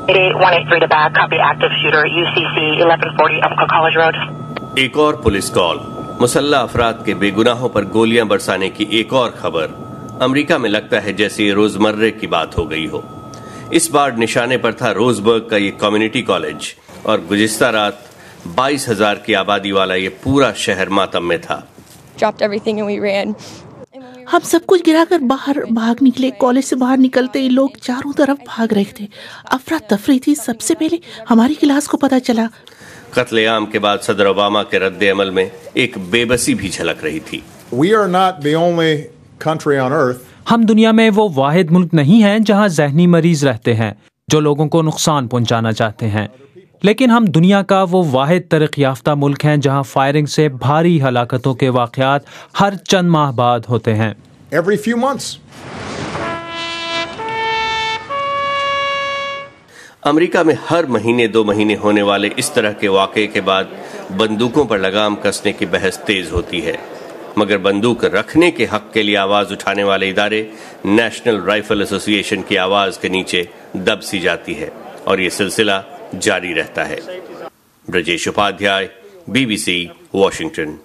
183 to back, copy active shooter, UCC 1140 Umpqua College Road. ایک اور police کال، مسلح افراد کے بے گناہوں پر گولیاں برسانے کی ایک اور خبر۔ امریکہ میں لگتا ہے جیسے یہ روزمرہ کی بات ہو گئی ہو۔ اس بار نشانے پر تھا روزبرگ کا یہ کمیونٹی کالج، اور گزشتہ رات 22,000 کی آبادی والا یہ پورا شہر ماتم میں تھا۔ ہم سب کچھ گرا کر باہر بھاگ نکلے۔ کالج سے باہر نکلتے ہی لوگ چاروں طرف بھاگ رہے تھے، افراتفری تھی۔ سب سے پہلے ہماری کلاس کو پتہ چلا۔ قتل عام کے بعد صدر اوباما کے رد عمل میں ایک بے بسی بھی جھلک رہی تھی۔ We are not the only country on earth. ہم دنیا میں وہ واحد ملک نہیں ہیں جہاں ذہنی مریض رہتے ہیں جو لوگوں کو نقصان پہنچانا چاہتے ہیں، لیکن ہم دنیا کا وہ واحد ترقی یافتہ ملک ہیں جہاں فائرنگ سے بھاری ہلاکتوں کے واقعات ہر چند ماہ بعد ہوتے ہیں۔ Every few months. امریکہ میں ہر مہینے 2 مہینے ہونے والے اس طرح کے واقعے کے بعد بندوقوں پر لگام کسنے کی بحث تیز ہوتی ہے، مگر بندوق رکھنے کے حق کے لیے آواز اٹھانے والے ادارے نیشنل رائفل ایسوسی ایشن کی آواز کے نیچے دب سی جاتی ہے، اور یہ سلسلہ جاری رہتا ہے۔ Brajesh Upadhyay, BBC، Washington.